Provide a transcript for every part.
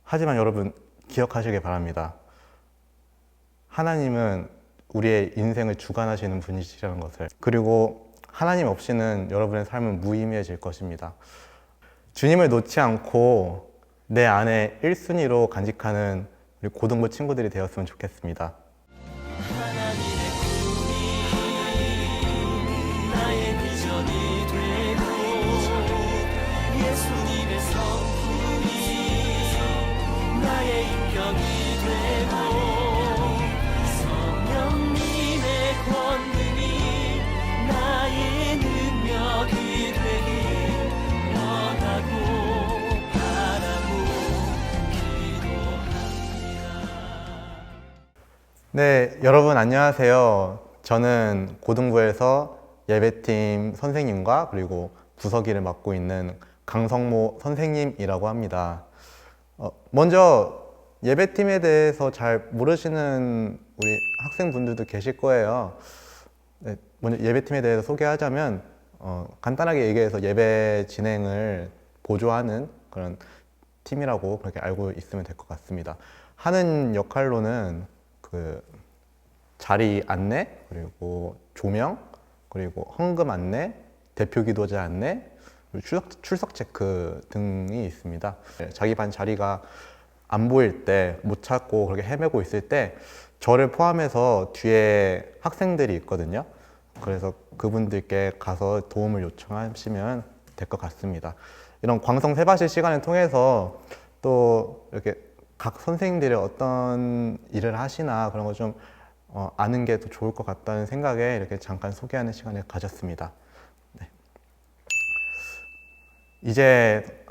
하지만 여러분 기억하시길 바랍니다. 하나님은 우리의 인생을 주관하시는 분이시라는 것을. 그리고 하나님 없이는 여러분의 삶은 무의미해질 것입니다. 주님을 놓지 않고 내 안에 1순위로 간직하는 우리 고등부 친구들이 되었으면 좋겠습니다. 하나님의 꿈이 나의 비전이 되고 예수님의 성품이 나의 인격이 되고 성령님의 권능이 나의 능력이 되길 원하고 바라고 기도합니다. 네, 여러분 안녕하세요. 저는 고등부에서 예배팀 선생님과 그리고 부서기를 맡고 있는 강성모 선생님이라고 합니다. 먼저 예배팀에 대해서 잘 모르시는 우리 학생분들도 계실 거예요. 네, 먼저 예배팀에 대해서 소개하자면 간단하게 얘기해서 예배 진행을 보조하는 그런 팀이라고 그렇게 알고 있으면 될 것 같습니다. 하는 역할로는 그 자리 안내, 그리고 조명, 그리고 헌금 안내, 대표 기도자 안내, 그리고 출석 체크 등이 있습니다. 자기 반 자리가 안 보일 때, 못 찾고 그렇게 헤매고 있을 때 저를 포함해서 뒤에 학생들이 있거든요. 그래서 그분들께 가서 도움을 요청하시면 될 것 같습니다. 이런 광성 세바시 시간을 통해서 또 이렇게 각 선생님들이 어떤 일을 하시나 그런 거 좀 아는 게 더 좋을 것 같다는 생각에 이렇게 잠깐 소개하는 시간을 가졌습니다. 네. 이제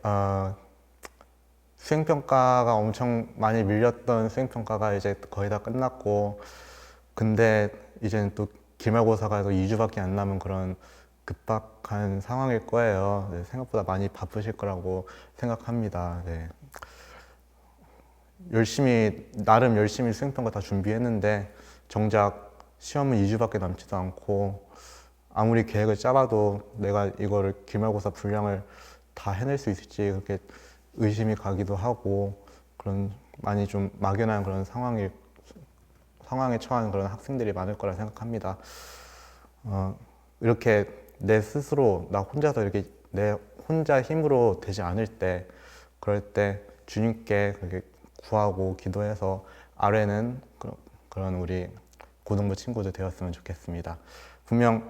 수행평가가 엄청 많이 밀렸던 수행평가가 이제 거의 다 끝났고, 근데 이제는 또 기말고사가 또 2주밖에 안 남은 그런 급박한 상황일 거예요. 네, 생각보다 많이 바쁘실 거라고 생각합니다. 네. 나름 열심히 수행평가 다 준비했는데 정작 시험은 2주밖에 남지도 않고, 아무리 계획을 짜봐도 내가 이거를 기말고사 분량을 다 해낼 수 있을지 그렇게 의심이 가기도 하고, 그런 많이 좀 막연한 그런 상황에 처한 그런 학생들이 많을 거라 생각합니다. 이렇게 내 스스로 나 혼자서 이렇게 내 혼자 힘으로 되지 않을 때, 그럴 때 주님께 그렇게 구하고 기도해서 아래는 그런 우리 고등부 친구들 되었으면 좋겠습니다. 분명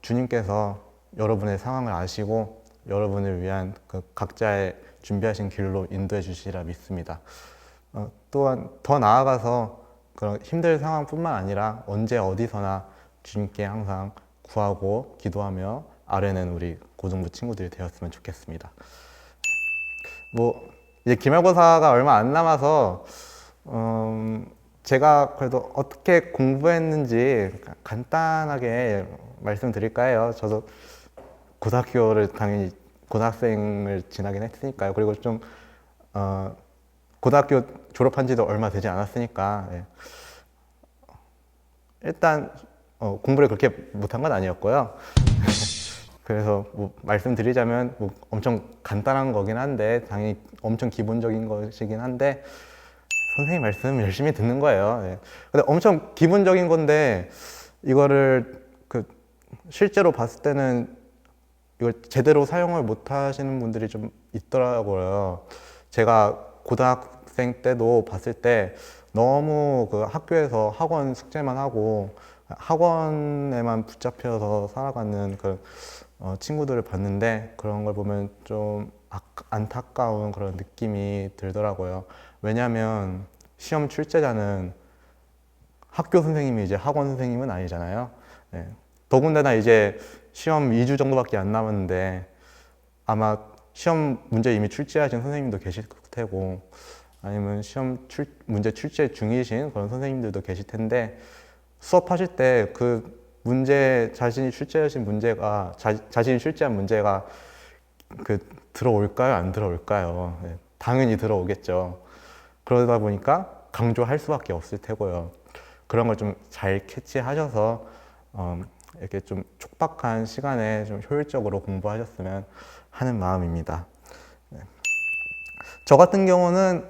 주님께서 여러분의 상황을 아시고 여러분을 위한 그 각자의 준비하신 길로 인도해 주시리라 믿습니다. 또한 더 나아가서 그런 힘든 상황뿐만 아니라 언제 어디서나 주님께 항상 구하고 기도하며 아래는 우리 고등부 친구들이 되었으면 좋겠습니다. 이제 기말고사가 얼마 안 남아서 제가 그래도 어떻게 공부했는지 간단하게 말씀드릴까요? 저도 고등학교를 당연히 고등학생을 지나긴 했으니까요. 그리고 좀 고등학교 졸업한 지도 얼마 되지 않았으니까, 네. 일단 공부를 그렇게 못한 건 아니었고요. 그래서 말씀드리자면 엄청 간단한 거긴 한데, 당연히 엄청 기본적인 것이긴 한데 선생님 말씀 열심히 듣는 거예요. 네. 근데 엄청 기본적인 건데 이거를 실제로 봤을 때는 이걸 제대로 사용을 못 하시는 분들이 좀 있더라고요. 제가 고등학생 때도 봤을 때 너무 그 학교에서 학원 숙제만 하고 학원에만 붙잡혀서 살아가는 그 친구들을 봤는데, 그런 걸 보면 좀 안타까운 그런 느낌이 들더라고요. 왜냐하면 시험 출제자는 학교 선생님이 이제 학원 선생님은 아니잖아요. 네. 더군다나 이제 시험 2주 정도밖에 안 남았는데 아마 시험 문제 이미 출제하신 선생님도 계실 테고, 아니면 문제 출제 중이신 그런 선생님들도 계실 텐데, 수업하실 때 그 문제, 자신이 출제한 문제가 들어올까요? 안 들어올까요? 네, 당연히 들어오겠죠. 그러다 보니까 강조할 수밖에 없을 테고요. 그런 걸 좀 잘 캐치하셔서 이렇게 좀 촉박한 시간에 좀 효율적으로 공부하셨으면 하는 마음입니다. 네. 저 같은 경우는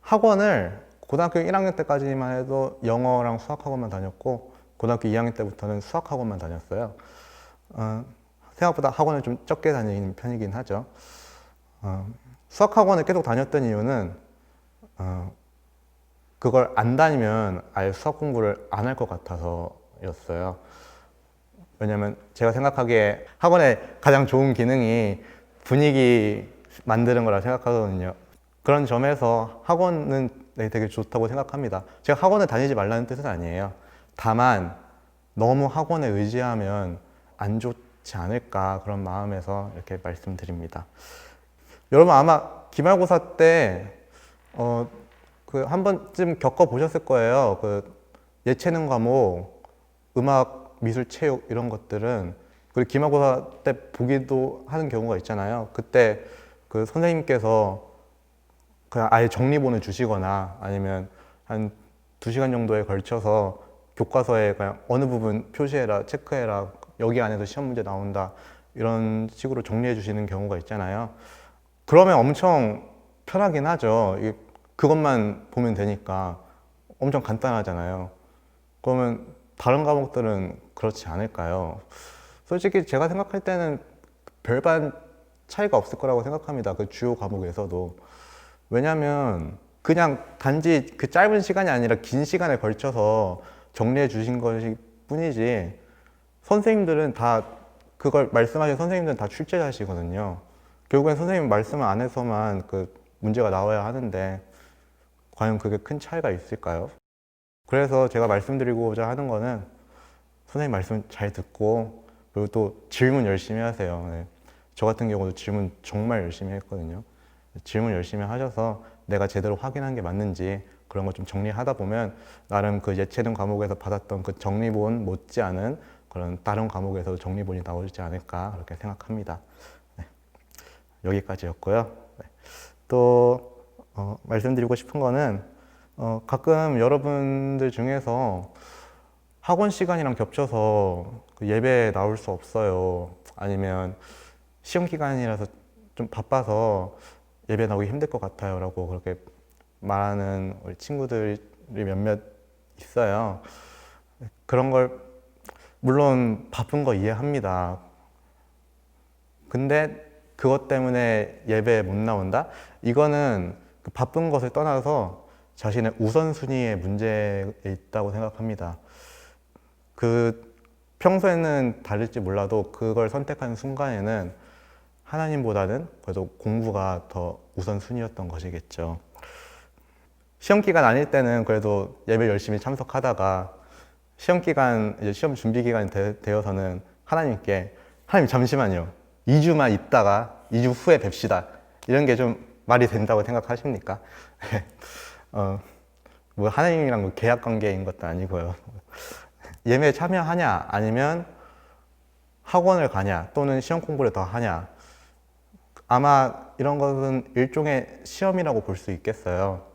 학원을 고등학교 1학년 때까지만 해도 영어랑 수학 학원만 다녔고 고등학교 2학년 때부터는 수학 학원만 다녔어요. 생각보다 학원을 좀 적게 다니는 편이긴 하죠. 수학 학원을 계속 다녔던 이유는 그걸 안 다니면 아예 수학 공부를 안 할 것 같아서였어요. 왜냐면 제가 생각하기에 학원의 가장 좋은 기능이 분위기 만드는 거라 생각하거든요. 그런 점에서 학원은 되게 좋다고 생각합니다. 제가 학원을 다니지 말라는 뜻은 아니에요. 다만 너무 학원에 의지하면 안 좋지 않을까 그런 마음에서 이렇게 말씀드립니다. 여러분 아마 기말고사 때 그 한 번쯤 겪어보셨을 거예요. 그 예체능 과목, 음악, 미술, 체육 이런 것들은 그리고 기말고사 때 보기도 하는 경우가 있잖아요. 그때 그 선생님께서 그냥 아예 정리본을 주시거나 아니면 한 2시간 정도에 걸쳐서 교과서에 그냥 어느 부분 표시해라, 체크해라, 여기 안에서 시험 문제 나온다 이런 식으로 정리해 주시는 경우가 있잖아요. 그러면 엄청 편하긴 하죠. 그것만 보면 되니까 엄청 간단하잖아요. 그러면 다른 과목들은 그렇지 않을까요? 솔직히 제가 생각할 때는 별반 차이가 없을 거라고 생각합니다. 그 주요 과목에서도. 왜냐면 그냥 단지 그 짧은 시간이 아니라 긴 시간에 걸쳐서 정리해 주신 것일 뿐이지 선생님들은 다 그걸 말씀하신 선생님들은 다 출제자시거든요. 결국엔 선생님 말씀 안에서만 그 문제가 나와야 하는데 과연 그게 큰 차이가 있을까요? 그래서 제가 말씀드리고자 하는 거는 선생님 말씀 잘 듣고 그리고 또 질문 열심히 하세요. 네. 저 같은 경우도 질문 정말 열심히 했거든요. 질문 열심히 하셔서 내가 제대로 확인한 게 맞는지 그런 거 좀 정리하다 보면 나름 그 예체능 과목에서 받았던 그 정리본 못지않은 그런 다른 과목에서도 정리본이 나오지 않을까 그렇게 생각합니다. 네. 여기까지였고요. 네. 또 말씀드리고 싶은 거는 가끔 여러분들 중에서 학원 시간이랑 겹쳐서 그 예배에 나올 수 없어요. 아니면 시험 기간이라서 좀 바빠서 예배 나오기 힘들 것 같아요 라고 그렇게 말하는 우리 친구들이 몇몇 있어요. 그런 걸 물론 바쁜 거 이해합니다. 근데 그것 때문에 예배에 못 나온다? 이거는 그 바쁜 것을 떠나서 자신의 우선순위의 문제에 있다고 생각합니다. 그 평소에는 다를지 몰라도 그걸 선택하는 순간에는 하나님보다는 그래도 공부가 더 우선순위였던 것이겠죠. 시험 기간 아닐 때는 그래도 예배 열심히 참석하다가 시험 기간, 이제 시험 준비 기간이 되어서는 하나님께 하나님 잠시만요. 2주만 있다가 2주 후에 뵙시다. 이런 게 좀 말이 된다고 생각하십니까? 뭐 하나님이랑 뭐 계약 관계인 것도 아니고요. 예배에 참여하냐 아니면 학원을 가냐 또는 시험 공부를 더 하냐 아마 이런 것은 일종의 시험이라고 볼 수 있겠어요.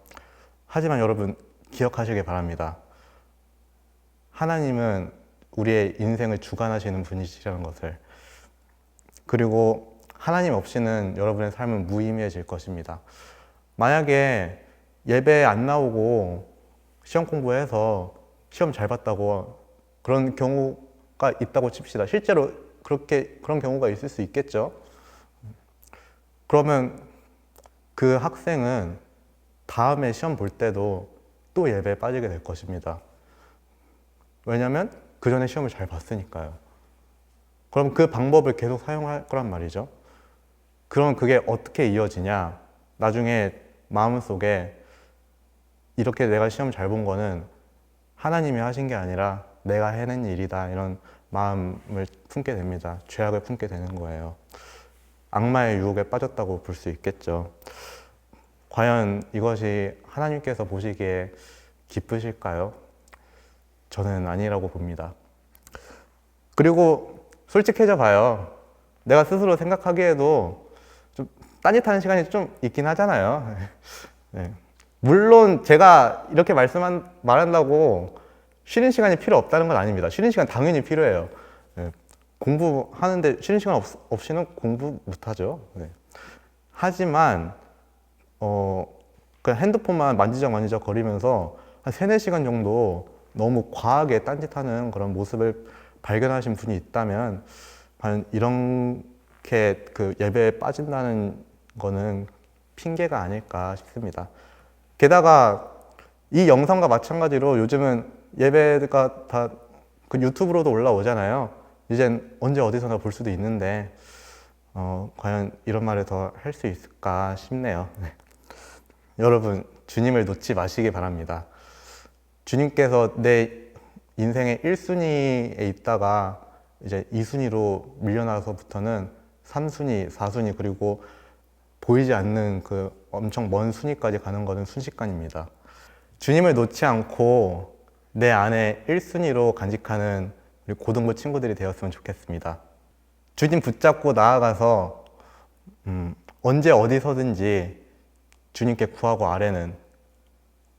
하지만 여러분 기억하시길 바랍니다. 하나님은 우리의 인생을 주관하시는 분이시라는 것을. 그리고 하나님 없이는 여러분의 삶은 무의미해질 것입니다. 만약에 예배에 안 나오고 시험 공부해서 시험 잘 봤다고 그런 경우가 있다고 칩시다. 실제로 그런 경우가 있을 수 있겠죠. 그러면 그 학생은 다음에 시험 볼 때도 또 예배에 빠지게 될 것입니다. 왜냐하면 그 전에 시험을 잘 봤으니까요. 그럼 그 방법을 계속 사용할 거란 말이죠. 그럼 그게 어떻게 이어지냐? 나중에 마음속에 이렇게 내가 시험 잘 본 거는 하나님이 하신 게 아니라 내가 해낸 일이다 이런 마음을 품게 됩니다. 죄악을 품게 되는 거예요. 악마의 유혹에 빠졌다고 볼 수 있겠죠. 과연 이것이 하나님께서 보시기에 기쁘실까요? 저는 아니라고 봅니다. 그리고 솔직해져 봐요. 내가 스스로 생각하기에도 좀 딴짓하는 시간이 좀 있긴 하잖아요. 네. 물론 제가 이렇게 말한다고 쉬는 시간이 필요 없다는 건 아닙니다. 쉬는 시간 당연히 필요해요. 네. 공부하는데 쉬는 시간 없이는 공부 못하죠. 네. 하지만 그냥 핸드폰만 만지작 거리면서 한 3-4시간 정도 너무 과하게 딴짓하는 그런 모습을 발견하신 분이 있다면 과연 이렇게 그 예배에 빠진다는 거는 핑계가 아닐까 싶습니다. 게다가 이 영상과 마찬가지로 요즘은 예배가 다 그 유튜브로도 올라오잖아요. 이젠 언제 어디서나 볼 수도 있는데 과연 이런 말을 더 할 수 있을까 싶네요. 네. 여러분, 주님을 놓지 마시기 바랍니다. 주님께서 내 인생의 1순위에 있다가 이제 2순위로 밀려나서부터는 3순위, 4순위, 그리고 보이지 않는 그 엄청 먼 순위까지 가는 것은 순식간입니다. 주님을 놓지 않고 내 안에 1순위로 간직하는 우리 고등부 친구들이 되었으면 좋겠습니다. 주님 붙잡고 나아가서 언제 어디서든지 주님께 구하고 아뢰는,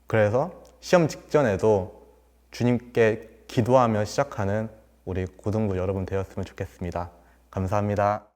그래서 시험 직전에도 주님께 기도하며 시작하는 우리 고등부 여러분 되었으면 좋겠습니다. 감사합니다.